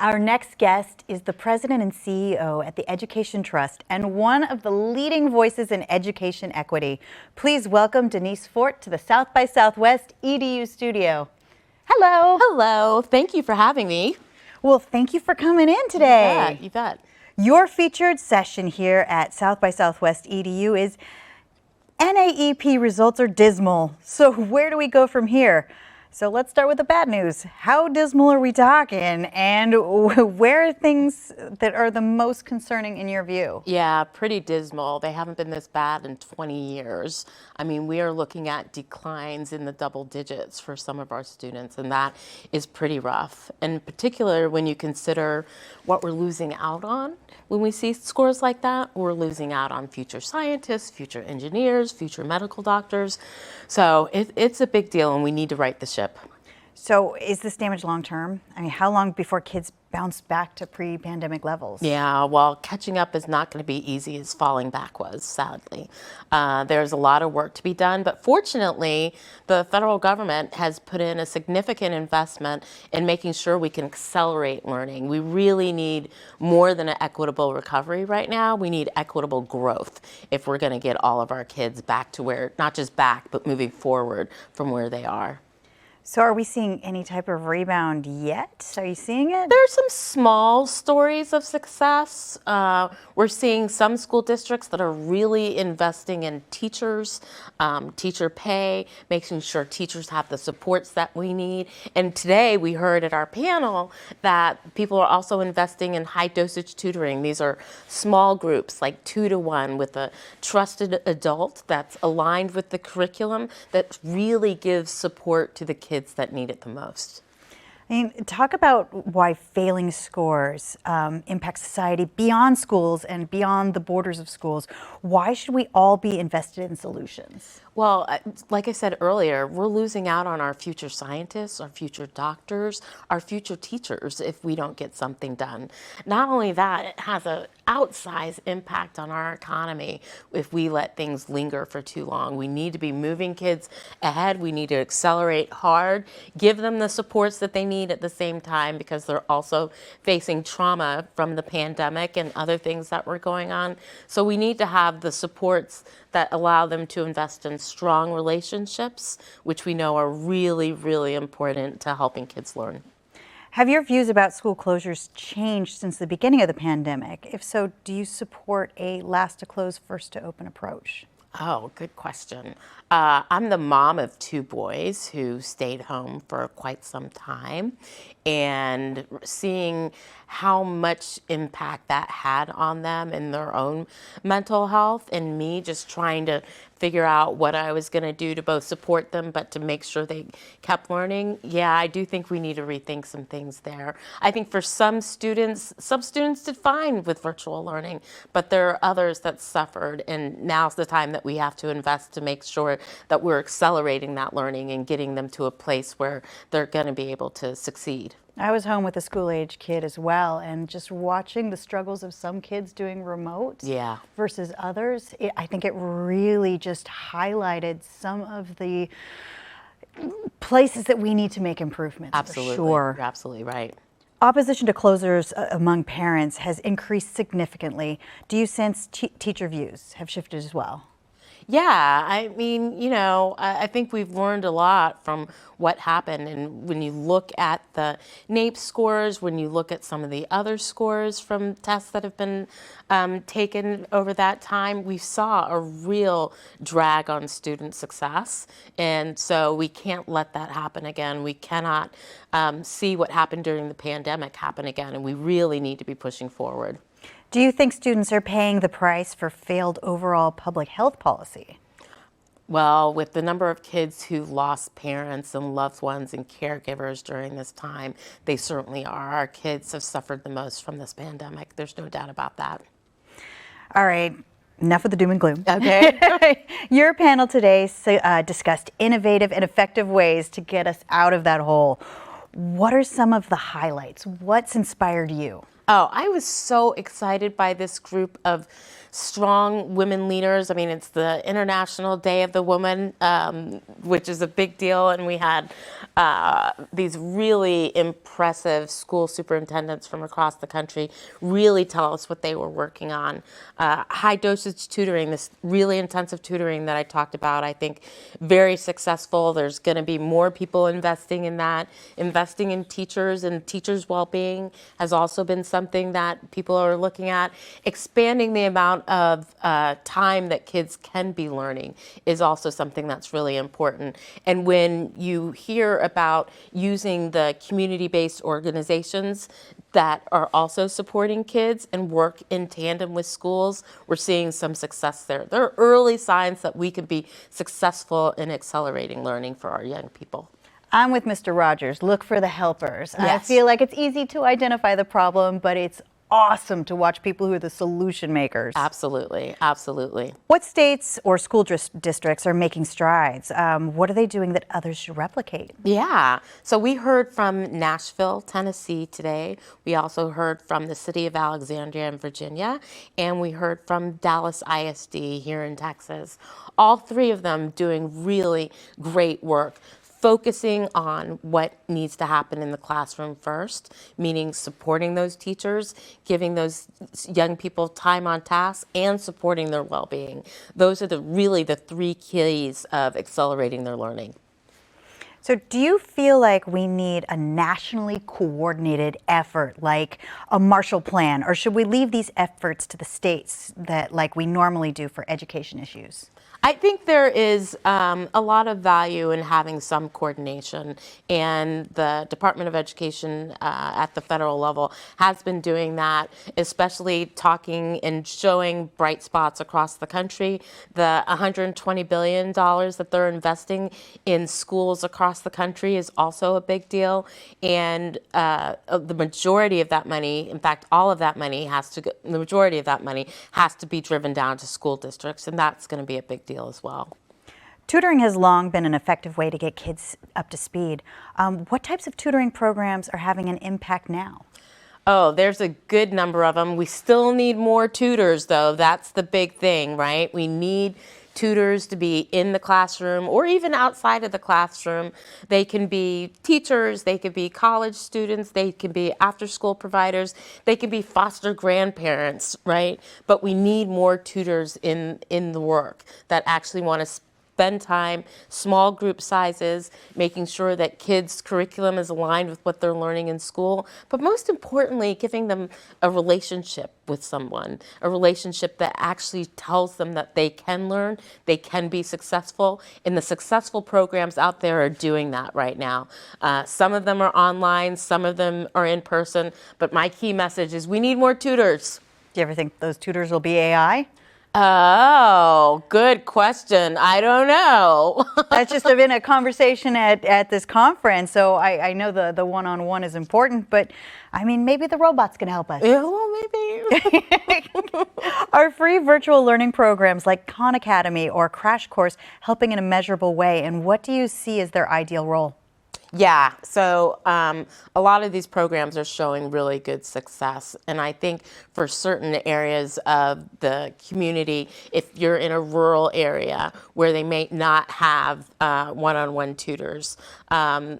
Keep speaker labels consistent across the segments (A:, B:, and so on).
A: Our next guest is the president and CEO at the Education Trust and one of the leading voices in education equity. Please welcome Denise Forte to the South by Southwest EDU Studio. Hello.
B: Hello. Thank you for having me.
A: Well, thank you for coming in today.
B: You bet.
A: Your featured session here at South by Southwest EDU is NAEP results are dismal. So where do we go from here? So let's start with the bad news. How dismal are we talking, and where are things that are the most concerning in your view?
B: Yeah, pretty dismal. They haven't been this bad in 20 years. I mean, we are looking at declines in the double digits for some of our students, and that is pretty rough. In particular, when you consider what we're losing out on. When we see scores like that, we're losing out on future scientists, future engineers, future medical doctors. So it's a big deal, and we need to right the ship.
A: So is this damage long term? I mean, how long before kids bounce back to pre-pandemic levels?
B: Yeah, well, catching up is not going to be easy as falling back was, sadly. There's a lot of work to be done, but fortunately, the federal government has put in a significant investment in making sure we can accelerate learning. We really need more than an equitable recovery right now. We need equitable growth if we're going to get all of our kids back to where, not just back, but moving forward from where they are.
A: So are we seeing any type of rebound yet? Are you seeing it?
B: There's some small stories of success. We're seeing some school districts that are really investing in teachers, teacher pay, making sure teachers have the supports that we need. And today we heard at our panel that people are also investing in high dosage tutoring. These are small groups, like 2 to 1, with a trusted adult that's aligned with the curriculum that really gives support to the kids that need it the most.
A: I mean, talk about why failing scores impact society beyond schools and beyond the borders of schools. Why should we all be invested in solutions?
B: Well, like I said earlier, we're losing out on our future scientists, our future doctors, our future teachers if we don't get something done. Not only that, it has an outsized impact on our economy if we let things linger for too long. We need to be moving kids ahead. We need to accelerate hard, give them the supports that they need at the same time, because they're also facing trauma from the pandemic and other things that were going on. So we need to have the supports that allow them to invest in strong relationships, which we know are really, really important to helping kids learn.
A: Have your views about school closures changed since the beginning of the pandemic? If so, do you support a last to close, first to open approach?
B: Oh, good question. I'm the mom of 2 boys who stayed home for quite some time, and seeing how much impact that had on them and their own mental health, and me just trying to figure out what I was going to do to both support them but to make sure they kept learning. Yeah, I do think we need to rethink some things there. I think for some students did fine with virtual learning, but there are others that suffered, and now's the time that we have to invest to make sure that we're accelerating that learning and getting them to a place where they're going to be able to succeed.
A: I was home with a school-age kid as well, and just watching the struggles of some kids doing remote versus others, I think it really just highlighted some of the places that we need to make improvements.
B: Absolutely.
A: For sure.
B: You're absolutely right.
A: Opposition to closures among parents has increased significantly. Do you sense teacher views have shifted as well?
B: Yeah, I mean, you know, I think we've learned a lot from what happened. And when you look at the NAEP scores, when you look at some of the other scores from tests that have been taken over that time, we saw a real drag on student success. And so we can't let that happen again. We cannot see what happened during the pandemic happen again. And we really need to be pushing forward.
A: Do you think students are paying the price for failed overall public health policy?
B: Well, with the number of kids who lost parents and loved ones and caregivers during this time, they certainly are. Our kids have suffered the most from this pandemic. There's no doubt about that.
A: All right. Enough of the doom and gloom.
B: Okay.
A: Your panel today discussed innovative and effective ways to get us out of that hole. What are some of the highlights? What's inspired you?
B: Oh, I was so excited by this group of strong women leaders. I mean, it's the International Day of the Woman, which is a big deal, and we had these really impressive school superintendents from across the country really tell us what they were working on. High dosage tutoring, this really intensive tutoring that I talked about, I think very successful. There's going to be more people investing in that. Investing in teachers and teachers' well-being has also been something that people are looking at. Expanding the amount of time that kids can be learning is also something that's really important. And when you hear about using the community-based organizations that are also supporting kids and work in tandem with schools, we're seeing some success there. There are early signs that we can be successful in accelerating learning for our young people.
A: I'm with Mr. Rogers. Look for the helpers. I
B: Yes.
A: feel like it's easy to identify the problem, but it's awesome to watch people who are the solution makers.
B: Absolutely, absolutely.
A: What states or school districts are making strides? What are they doing that others should replicate?
B: Yeah, so we heard from Nashville, Tennessee today. We also heard from the city of Alexandria in Virginia, and we heard from Dallas ISD here in Texas. All three of them doing really great work, focusing on what needs to happen in the classroom first, meaning supporting those teachers, giving those young people time on task, and supporting their well-being. Those are really the three keys of accelerating their learning.
A: So do you feel like we need a nationally coordinated effort like a Marshall Plan, or should we leave these efforts to the states that like we normally do for education issues?
B: I think there is a lot of value in having some coordination, and the Department of Education at the federal level has been doing that, especially talking and showing bright spots across the country. The $120 billion that they're investing in schools across the country is also a big deal, and the majority of that money, in fact, all of that money the majority of that money has to be driven down to school districts, and that's going to be a big deal as well.
A: Tutoring has long been an effective way to get kids up to speed. What types of tutoring programs are having an impact now?
B: Oh, there's a good number of them. We still need more tutors, though. That's the big thing, right? We need tutors to be in the classroom or even outside of the classroom. They can be teachers, they could be college students, they can be after-school providers, they can be foster grandparents, right? But we need more tutors in the work that actually want to spend time, small group sizes, making sure that kids' curriculum is aligned with what they're learning in school, but most importantly, giving them a relationship with someone, a relationship that actually tells them that they can learn, they can be successful, and the successful programs out there are doing that right now. Some of them are online, some of them are in person, but my key message is we need more tutors.
A: Do you ever think those tutors will be AI?
B: Oh, good question. I don't know.
A: That's just been a conversation at this conference, so I know the one-on-one is important, but I mean, maybe the robots can help us.
B: Yeah, well, maybe.
A: Are free virtual learning programs like Khan Academy or Crash Course helping in a measurable way, and what do you see as their ideal role?
B: Yeah, so a lot of these programs are showing really good success, and I think for certain areas of the community, if you're in a rural area where they may not have one-on-one tutors,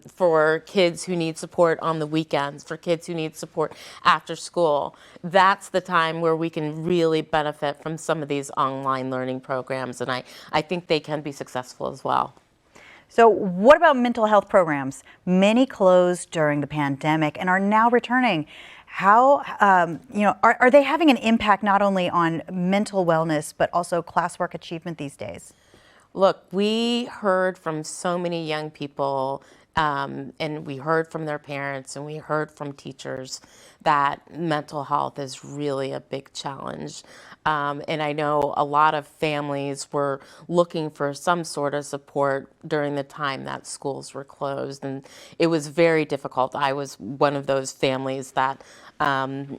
B: for kids who need support on the weekends, for kids who need support after school, that's the time where we can really benefit from some of these online learning programs, and I think they can be successful as well.
A: So what about mental health programs? Many closed during the pandemic and are now returning. How, are they having an impact not only on mental wellness, but also classwork achievement these days?
B: Look, we heard from so many young people, and we heard from their parents, and we heard from teachers that mental health is really a big challenge. And I know a lot of families were looking for some sort of support during the time that schools were closed, and it was very difficult. I was one of those families that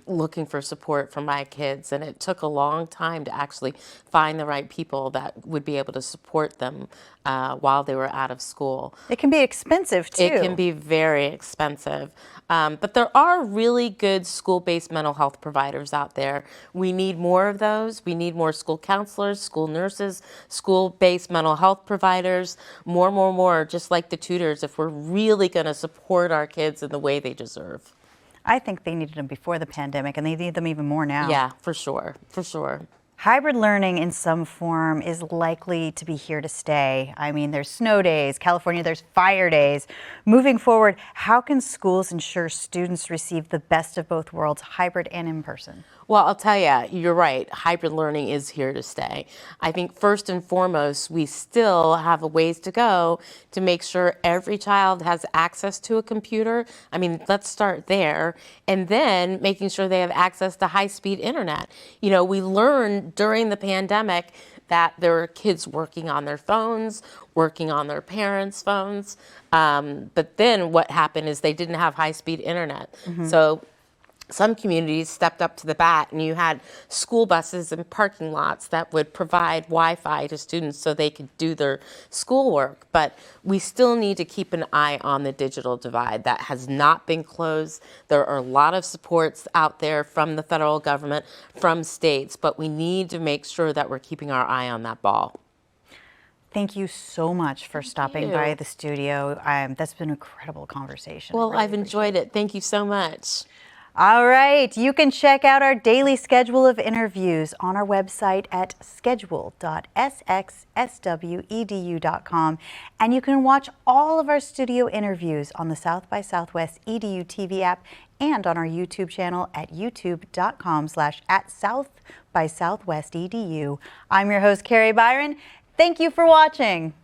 B: looking for support for my kids, and it took a long time to actually find the right people that would be able to support them while they were out of school.
A: It can be expensive expensive too.
B: It can be very expensive. But there are really good school-based mental health providers out there. We need more of those. We need more school counselors, school nurses, school-based mental health providers, more, just like the tutors, if we're really going to support our kids in the way they deserve.
A: I think they needed them before the pandemic, and they need them even more now.
B: Yeah, for sure, for sure.
A: Hybrid learning in some form is likely to be here to stay. I mean, there's snow days, California, there's fire days. Moving forward, how can schools ensure students receive the best of both worlds, hybrid and in person?
B: Well, I'll tell you, you're right. Hybrid learning is here to stay. I think first and foremost, we still have a ways to go to make sure every child has access to a computer. I mean, let's start there. And then making sure they have access to high-speed internet. You know, we learned during the pandemic that there were kids working on their phones, working on their parents' phones. But then what happened is they didn't have high-speed internet. So some communities stepped up to the bat, and you had school buses and parking lots that would provide Wi-Fi to students so they could do their schoolwork. But we still need to keep an eye on the digital divide. That has not been closed. There are a lot of supports out there from the federal government, from states, but we need to make sure that we're keeping our eye on that ball.
A: Thank you so much for stopping by the studio. That's been an incredible conversation.
B: Well, I've enjoyed it. Thank you so much.
A: All right, you can check out our daily schedule of interviews on our website at schedule.sxswedu.com, and you can watch all of our studio interviews on the South by Southwest EDU TV app and on our YouTube channel at youtube.com/@SouthbySouthwestEDU. I'm your host, Kari Byron. Thank you for watching.